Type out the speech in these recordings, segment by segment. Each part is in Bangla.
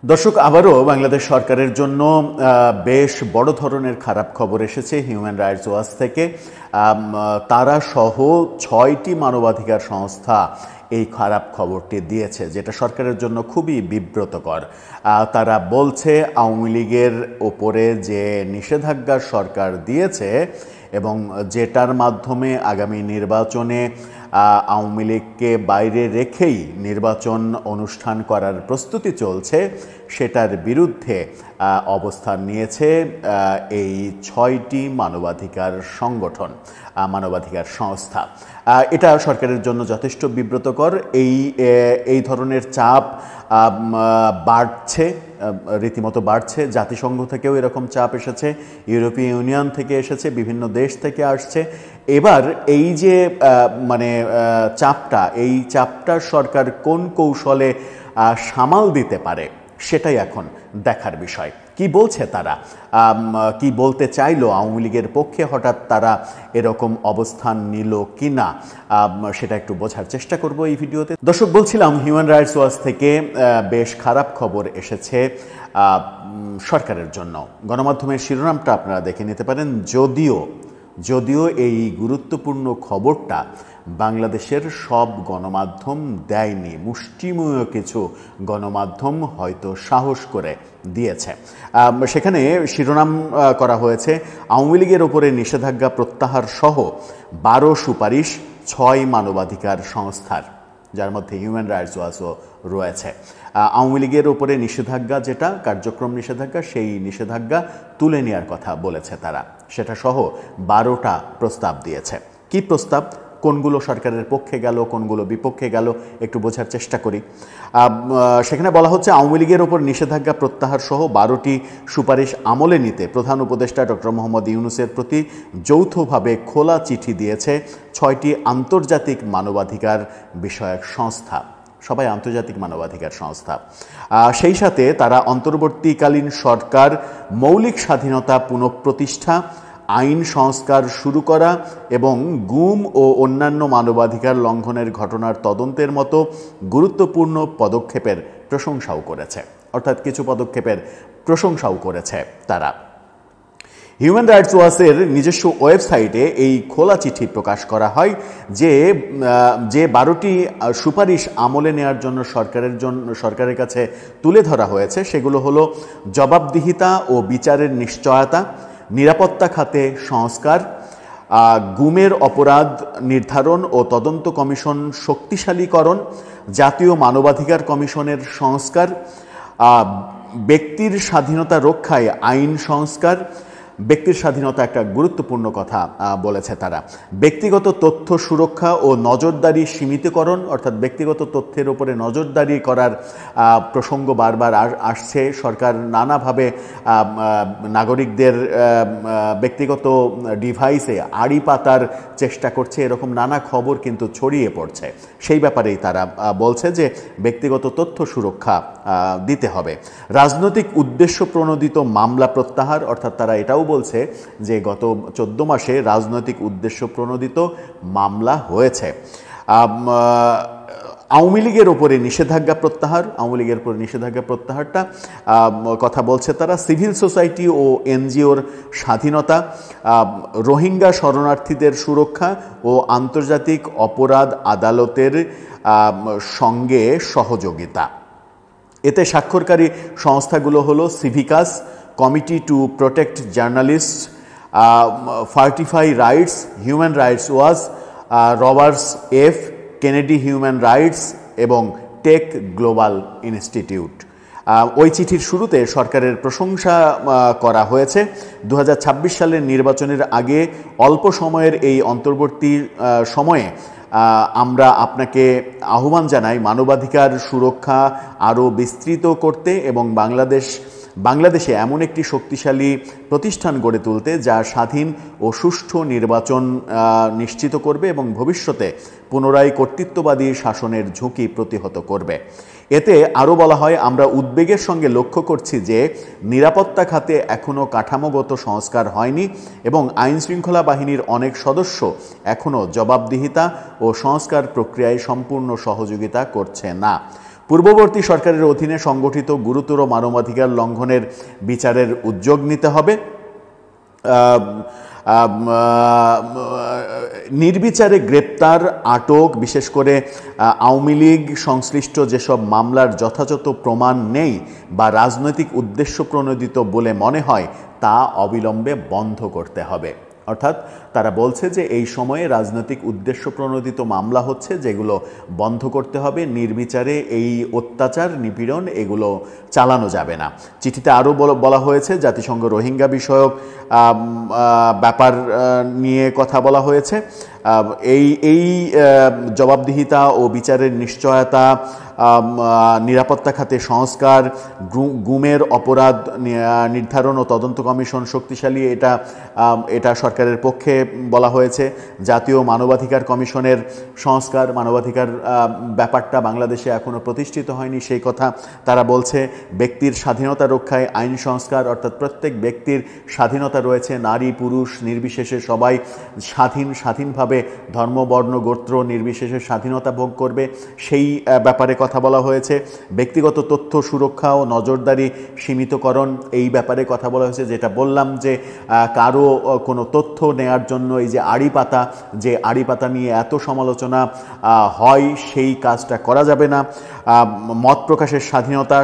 দর্শক, আবারও বাংলাদেশ সরকারের জন্য বেশ বড় ধরনের খারাপ খবর এসেছে হিউম্যান রাইটস ওয়াচ থেকে। তারা সহ ৬টি মানবাধিকার সংস্থা এই খারাপ খবরটি দিয়েছে, যেটা সরকারের জন্য খুবই বিব্রতকর। তারা বলছে আওয়ামী লীগের ওপরে যে নিষেধাজ্ঞা সরকার দিয়েছে এবং যেটার মাধ্যমে আগামী নির্বাচনে আওয়ামী লীগকে বাইরে রেখেই নির্বাচন অনুষ্ঠান করার প্রস্তুতি চলছে, সেটার বিরুদ্ধে অবস্থান নিয়েছে এই ৬টি মানবাধিকার সংগঠন, মানবাধিকার সংস্থা। এটা সরকারের জন্য যথেষ্ট বিব্রতকর। এই ধরনের চাপ বাড়ছে, রীতিমতো বাড়ছে। জাতিসংঘ থেকেও এরকম চাপ এসেছে, ইউরোপীয় ইউনিয়ন থেকে এসেছে, বিভিন্ন দেশ থেকে আসছে। এবার এই যে এই চাপটা সরকার কোন কৌশলে সামাল দিতে পারে, সেটাই এখন দেখার বিষয়। কি বলছে তারা, কি বলতে চাইলো আওয়ামী লীগের পক্ষে, হঠাৎ তারা এরকম অবস্থান নিল কি না, সেটা একটু বোঝার চেষ্টা করব এই ভিডিওতে। দর্শক, বলছিলাম হিউম্যান রাইটস ওয়াচ থেকে বেশ খারাপ খবর এসেছে সরকারের জন্য। গণমাধ্যমের শিরোনামটা আপনারা দেখে নিতে পারেন। যদিও এই গুরুত্বপূর্ণ খবরটা বাংলাদেশের সব গণমাধ্যম দেয়নি, মুষ্টিমেয় কিছু গণমাধ্যম হয়তো সাহস করে দিয়েছে। সেখানে শিরোনাম করা হয়েছে আওয়ামী লীগের ওপরে নিষেধাজ্ঞা প্রত্যাহার সহ 12 সুপারিশ 6 মানবাধিকার সংস্থার, যার মধ্যে হিউম্যান রাইটস ওয়াচও রয়েছে। আওয়ামী লীগের ওপরে নিষেধাজ্ঞা, যেটা কার্যক্রম নিষেধাজ্ঞা, সেই নিষেধাজ্ঞা তুলে নেওয়ার কথা বলেছে তারা। সেটা সহ 12টা প্রস্তাব দিয়েছে। কি প্রস্তাব, কোনগুলো সরকারের পক্ষে গেল, কোনগুলো বিপক্ষে গেল, একটু বোঝার চেষ্টা করি। সেখানে বলা হচ্ছে আওয়ামী লীগের ওপর নিষেধাজ্ঞা প্রত্যাহার সহ 12টি সুপারিশ আমলে নিতে প্রধান উপদেষ্টা ডক্টর মোহাম্মদ ইউনূসের প্রতি যৌথভাবে খোলা চিঠি দিয়েছে 6টি আন্তর্জাতিক মানবাধিকার বিষয়ক সংস্থা। সবাই আন্তর্জাতিক মানবাধিকার সংস্থা। সেই সাথে তারা অন্তর্বর্তীকালীন সরকার মৌলিক স্বাধীনতা পুনঃপ্রতিষ্ঠা, আইন সংস্কার শুরু করা এবং গুম ও অন্যান্য মানবাধিকার লঙ্ঘনের ঘটনার তদন্তের মতো গুরুত্বপূর্ণ পদক্ষেপের প্রশংসাও করেছে। অর্থাৎ কিছু পদক্ষেপের প্রশংসাও করেছে তারা। হিউম্যান রাইটস ওয়াচের নিজস্ব ওয়েবসাইটে এই খোলা চিঠি প্রকাশ করা হয় যে 12টি সুপারিশ আমলে নেওয়ার জন্য সরকারের কাছে তুলে ধরা হয়েছে, সেগুলো হলো জবাবদিহিতা ও বিচারের নিশ্চয়তা, নিরাপত্তা খাতে সংস্কার, গুমের অপরাধ নির্ধারণ ও তদন্ত কমিশন শক্তিশালীকরণ, জাতীয় মানবাধিকার কমিশনের সংস্কার, ব্যক্তির স্বাধীনতা রক্ষায় আইন সংস্কার। ব্যক্তির স্বাধীনতা একটা গুরুত্বপূর্ণ কথা বলেছে তারা। ব্যক্তিগত তথ্য সুরক্ষা ও নজরদারি সীমিতকরণ, অর্থাৎ ব্যক্তিগত তথ্যের উপরে নজরদারি করার প্রসঙ্গ বারবার আসছে। সরকার নানাভাবে নাগরিকদের ব্যক্তিগত ডিভাইসে আড়ি পাতার চেষ্টা করছে, এরকম নানা খবর কিন্তু ছড়িয়ে পড়ছে। সেই ব্যাপারেই তারা বলছে যে ব্যক্তিগত তথ্য সুরক্ষা দিতে হবে। রাজনৈতিক উদ্দেশ্য প্রণোদিত মামলা প্রত্যাহার, অর্থাৎ তারা এটাও বলছে যে গত 14 মাসে রাজনৈতিক উদ্দেশ্য প্রণোদিত মামলা হয়েছে। আওয়ামী লীগের ওপরে নিষেধাজ্ঞা প্রত্যাহারটা কথা বলছে তারা। সিভিল সোসাইটি ও এনজিওর স্বাধীনতা, রোহিঙ্গা শরণার্থীদের সুরক্ষা ও আন্তর্জাতিক অপরাধ আদালতের সঙ্গে সহযোগিতা। এতে স্বাক্ষরকারী সংস্থাগুলো হলো সিভিকাস, committee to protect journalist, fortify rights, human rights watch, Roberts F Kennedy human rights এবং টেক গ্লোবাল ইনস্টিটিউট। ওই চিঠির শুরুতে সরকারের প্রশংসা করা হয়েছে। 2026 সালের নির্বাচনের আগে অল্প সময়ের এই অন্তর্বর্তী সময়ে আমরা আপনাকে আহ্বান জানাই মানবাধিকার সুরক্ষা আরও বিস্তৃত করতে এবং বাংলাদেশে এমন একটি শক্তিশালী প্রতিষ্ঠান গড়ে তুলতে যা স্বাধীন ও সুষ্ঠু নির্বাচন নিশ্চিত করবে এবং ভবিষ্যতে পুনরায় কর্তৃত্ববাদী শাসনের ঝুঁকি প্রতিহত করবে। এতে আরও বলা হয়, আমরা উদ্বেগের সঙ্গে লক্ষ্য করছি যে নিরাপত্তা খাতে এখনও কাঠামোগত সংস্কার হয়নি এবং আইনশৃঙ্খলা বাহিনীর অনেক সদস্য এখনও জবাবদিহিতা ও সংস্কার প্রক্রিয়ায় সম্পূর্ণ সহযোগিতা করছে না। পূর্ববর্তী সরকারের অধীনে সংগঠিত গুরুতর মানবাধিকার লঙ্ঘনের বিচারের উদ্যোগ নিতে হবে। নির্বিচারে গ্রেপ্তার, আটক, বিশেষ করে আওয়ামী লীগ সংশ্লিষ্ট যেসব মামলার যথাযথ প্রমাণ নেই বা রাজনৈতিক উদ্দেশ্য প্রণোদিত বলে মনে হয় তা অবিলম্বে বন্ধ করতে হবে। অর্থাৎ তারা বলছে যে এই সময়ে রাজনৈতিক উদ্দেশ্য প্রণোদিত মামলা হচ্ছে, যেগুলো বন্ধ করতে হবে। নির্বিচারে এই অত্যাচার, নিপীড়ন এগুলো চালানো যাবে না। চিঠিতে আরও বলা হয়েছে জাতিসংঘ রোহিঙ্গা বিষয়ক ব্যাপার নিয়ে কথা বলা হয়েছে। এই জবাবদিহিতা ও বিচারের নিশ্চয়তা, নিরাপত্তা খাতে সংস্কার, গুমের অপরাধ নির্ধারণ ও তদন্ত কমিশন শক্তিশালী, এটা সরকারের পক্ষে বলা হয়েছে। জাতীয় মানবাধিকার কমিশনের সংস্কার, মানবাধিকার ব্যাপারটা বাংলাদেশে এখনও প্রতিষ্ঠিত হয়নি, সেই কথা তারা বলছে। ব্যক্তির স্বাধীনতা রক্ষায় আইন সংস্কার, অর্থাৎ প্রত্যেক ব্যক্তির স্বাধীনতা রয়েছে, নারী পুরুষ নির্বিশেষে সবাই স্বাধীনভাবে ধর্ম বর্ণ গোত্র নির্বিশেষে স্বাধীনতা ভোগ করবে, সেই ব্যাপারে কথা বলা হয়েছে। ব্যক্তিগত তথ্য সুরক্ষা ও নজরদারি সীমিতকরণ, এই ব্যাপারে কথা বলা হয়েছে। যেটা বললাম যে কারো কোনো তথ্য নেয়ার জন্য এই যে আড়ি পাতা নিয়ে এত সমালোচনা হয়, সেই কাজটা করা যাবে না। মত প্রকাশের স্বাধীনতা,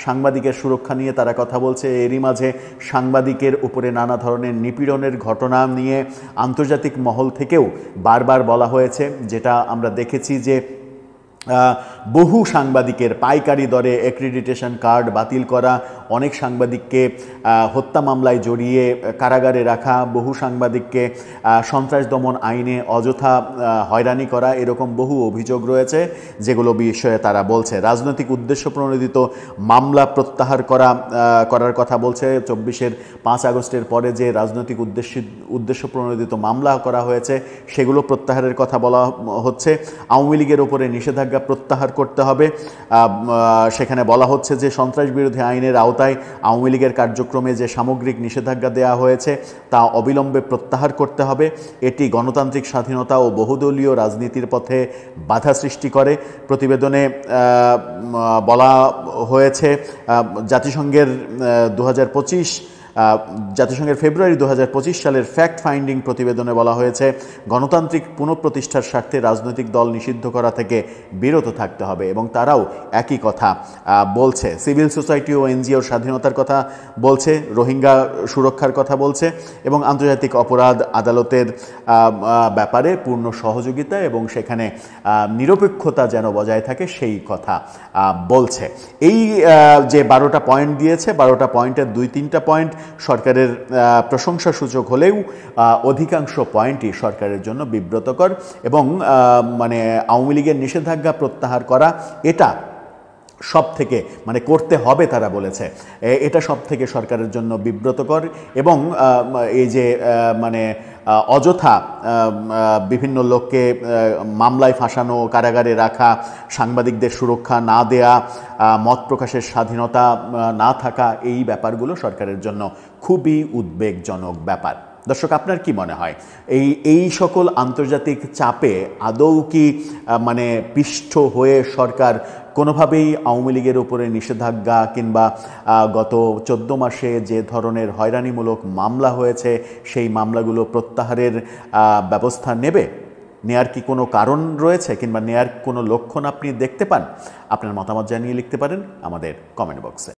সাংবাদিকের সুরক্ষা নিয়ে তারা কথা বলছে। এরই মাঝে সাংবাদিকের উপরে নানা ধরনের নিপীড়নের ঘটনা নিয়ে আন্তর্জাতিক মহল থেকেও বারবার বলা হয়েছে, যেটা আমরা দেখেছি যে বহু সাংবাদিকের পাইকারি দরে অ্যাক্রিডিটেশন কার্ড বাতিল করা, অনেক সাংবাদিককে হত্যা মামলায় জড়িয়ে কারাগারে রাখা, বহু সাংবাদিককে সন্ত্রাস দমন আইনে অযথা হয়রানি করা, এরকম বহু অভিযোগ রয়েছে, যেগুলো বিষয়ে তারা বলছে। রাজনৈতিক উদ্দেশ্য প্রণোদিত মামলা প্রত্যাহার করার কথা বলছে। 24-এর 5 আগস্টের পরে যে রাজনৈতিক উদ্দেশ্য প্রণোদিত মামলা করা হয়েছে, সেগুলো প্রত্যাহারের কথা বলা হচ্ছে। আওয়ামী লীগের উপরে নিষেধাজ্ঞা প্রত্যাহার করতে হবে। সেখানে বলা হচ্ছে যে সন্ত্রাস বিরোধী আইনের আওতায় আওয়ামী লীগের কার্যক্রমে যে সামগ্রিক নিষেধাজ্ঞা দেওয়া হয়েছে তা অবিলম্বে প্রত্যাহার করতে হবে। এটি গণতান্ত্রিক স্বাধীনতা ও বহুদলীয় রাজনীতির পথে বাধা সৃষ্টি করে। প্রতিবেদনে বলা হয়েছে জাতিসংঘের ফেব্রুয়ারি 2025 সালের ফ্যাক্ট ফাইন্ডিং প্রতিবেদনে বলা হয়েছে গণতান্ত্রিক পুনঃপ্রতিষ্ঠার স্বার্থে রাজনৈতিক দল নিষিদ্ধ করা থেকে বিরত থাকতে হবে, এবং তারাও একই কথা বলছে। সিভিল সোসাইটি ও এনজিওর স্বাধীনতার কথা বলছে, রোহিঙ্গা সুরক্ষার কথা বলছে, এবং আন্তর্জাতিক অপরাধ আদালতের ব্যাপারে পূর্ণ সহযোগিতা এবং সেখানে নিরপেক্ষতা যেন বজায় থাকে সেই কথা বলছে। এই যে 12টা পয়েন্ট দিয়েছে, 12টা পয়েন্টের 2-3টা পয়েন্ট সরকারের প্রশংসাসূচক হলেও অধিকাংশ পয়েন্টই সরকারের জন্য বিব্রতকর, এবং আওয়ামী লীগের নিষেধাজ্ঞা প্রত্যাহার করা, এটা সব থেকে করতে হবে তারা বলেছে, এটা সব থেকে সরকারের জন্য বিব্রতকর। এবং এই যে অযথা বিভিন্ন লোককে মামলায় ফাঁসানো, কারাগারে রাখা, সাংবাদিকদের সুরক্ষা না দেয়া, মত প্রকাশের স্বাধীনতা না থাকা, এই ব্যাপারগুলো সরকারের জন্য খুবই উদ্বেগজনক ব্যাপার। দর্শক, আপনার কি মনে হয় এই সকল আন্তর্জাতিক চাপে আদৌ কি পিষ্ট হয়ে সরকার কোনোভাবেই আওয়ামী লীগের উপরে নিষেধাজ্ঞা কিংবা গত 14 মাসে যে ধরনের হয়রানিমূলক মামলা হয়েছে সেই মামলাগুলো প্রত্যাহারের ব্যবস্থা নেয়ার কি কোনো কারণ রয়েছে কিংবা নেয়ার কোনো লক্ষণ আপনি দেখতে পান? আপনার মতামত জানিয়ে লিখতে পারেন আমাদের কমেন্ট বক্সে।